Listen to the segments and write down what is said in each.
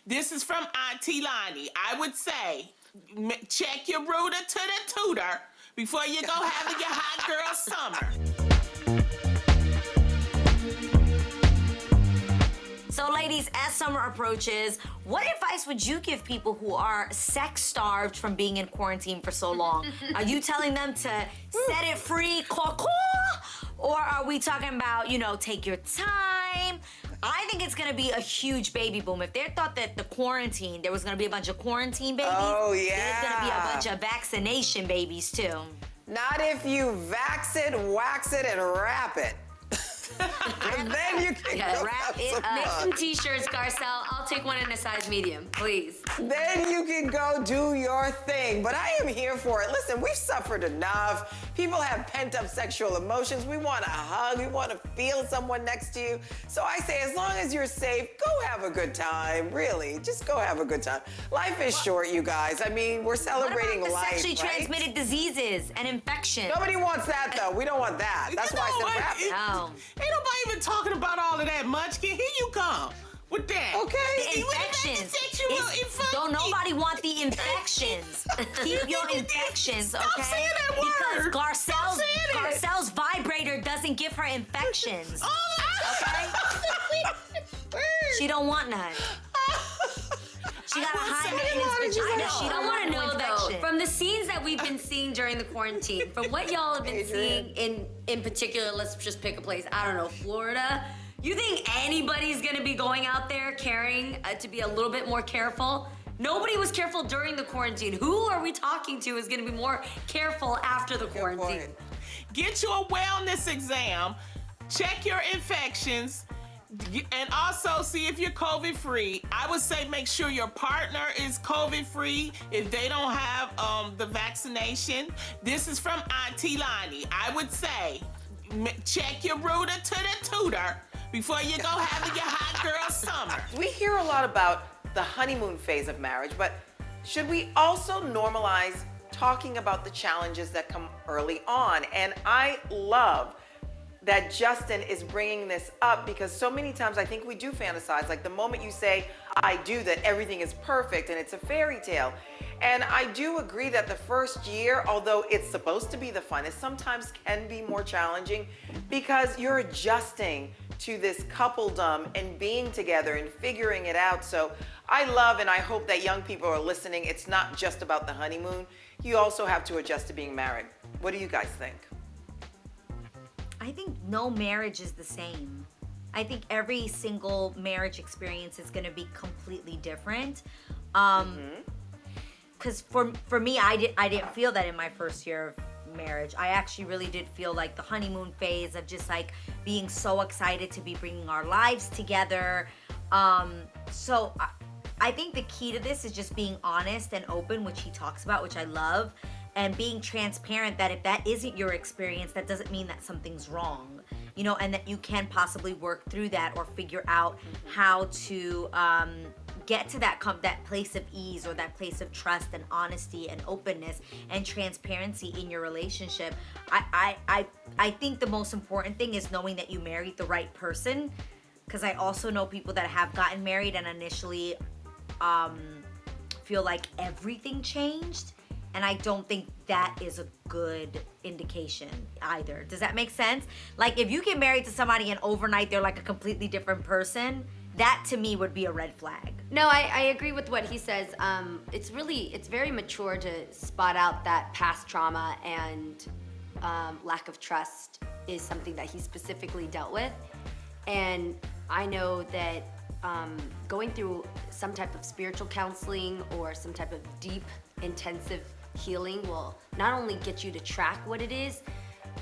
This is from Auntie Lonnie. I would say, check your rooter to the tutor before you go having your hot girl summer. So ladies, as summer approaches, what advice would you give people who are sex starved from being in quarantine for so long? Are you telling them to set it free, caw? Or are we talking about, take your time? I think it's gonna be a huge baby boom. If they thought that there was gonna be a bunch of quarantine babies, there's gonna be a bunch of vaccination babies too. Not if you vax it, wax it, and wrap it. And then you can go wrap have it some up. Make fun. some t-shirts, Garcelle. I'll take one in a size medium, please. Then you can go do your thing. But I am here for it. Listen, we've suffered enough. People have pent-up sexual emotions. We want a hug. We want to feel someone next to you. So I say, as long as you're safe, go have a good time. Really, just go have a good time. Life is short, you guys. I mean, we're celebrating what about life, the sexually right? transmitted diseases and infections? Nobody wants that, though. We don't want that. That's why I said wrap it. No. Ain't nobody even talking about all of that much. Here you come with that. Okay. The infections. Don't nobody want the infections. Keep your infections, okay? Stop saying that word. Because Stop saying it. Garcelle's vibrator doesn't give her infections. Okay? She don't want none. She got a high maintenance vagina. She don't I want want to no know, though, infection. from the scenes that we've been seeing during the quarantine, from what y'all have been Adrian. seeing in particular, let's just pick a place, I don't know, Florida, you think anybody's gonna be going out there caring to be a little bit more careful? Nobody was careful during the quarantine. Who are we talking to is gonna be more careful after the quarantine? point. Get you a wellness exam, check your infections, and also see if you're COVID free. I would say make sure your partner is COVID free if they don't have the vaccination. This is from Auntie Lonnie. I would say check your rooter to the tutor before you go having your hot girl summer. We hear a lot about the honeymoon phase of marriage, but should we also normalize talking about the challenges that come early on? And I love that Justin is bringing this up because so many times I think we do fantasize, like the moment you say, I do, that everything is perfect and it's a fairy tale. And I do agree that the first year, although it's supposed to be the funnest, sometimes can be more challenging because you're adjusting to this coupledom and being together and figuring it out. So I love and I hope that young people are listening. It's not just about the honeymoon. You also have to adjust to being married. What do you guys think? I think no marriage is the same. I think every single marriage experience is going to be completely different. Because for me, I didn't feel that in my first year of marriage. I actually really did feel like the honeymoon phase of just like being so excited to be bringing our lives together. So I think the key to this is just being honest and open, which he talks about, which I love. And being transparent that if that isn't your experience, that doesn't mean that something's wrong, and that you can possibly work through that or figure out how to get to that place of ease or that place of trust and honesty and openness and transparency in your relationship. I think the most important thing is knowing that you married the right person, because I also know people that have gotten married and initially feel like everything changed. And I don't think that is a good indication either. Does that make sense? Like if you get married to somebody and overnight they're like a completely different person, that to me would be a red flag. No, I agree with what he says. It's very mature to spot out that past trauma and lack of trust is something that he specifically dealt with. And I know that going through some type of spiritual counseling or some type of deep, intensive healing will not only get you to track what it is,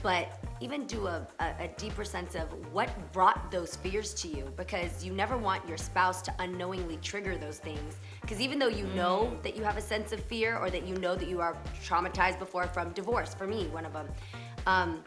but even do a deeper sense of what brought those fears to you, because you never want your spouse to unknowingly trigger those things. Because even though you know that you have a sense of fear or that you know that you are traumatized before from divorce, for me, one of them,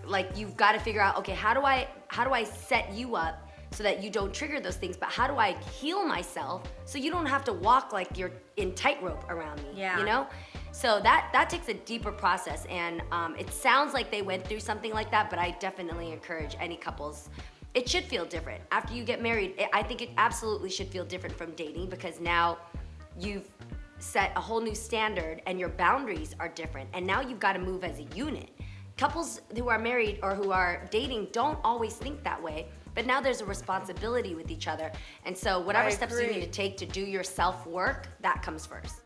like you've got to figure out, okay, how do I set you up so that you don't trigger those things, but how do I heal myself so you don't have to walk like you're in tightrope around me, Yeah. So that takes a deeper process, and it sounds like they went through something like that, but I definitely encourage any couples it should feel different. After you get married, I think it absolutely should feel different from dating, because now you've set a whole new standard and your boundaries are different. And now you've got to move as a unit. Couples who are married or who are dating don't always think that way, but now there's a responsibility with each other. And so whatever steps you need to take to do your self-work, that comes first.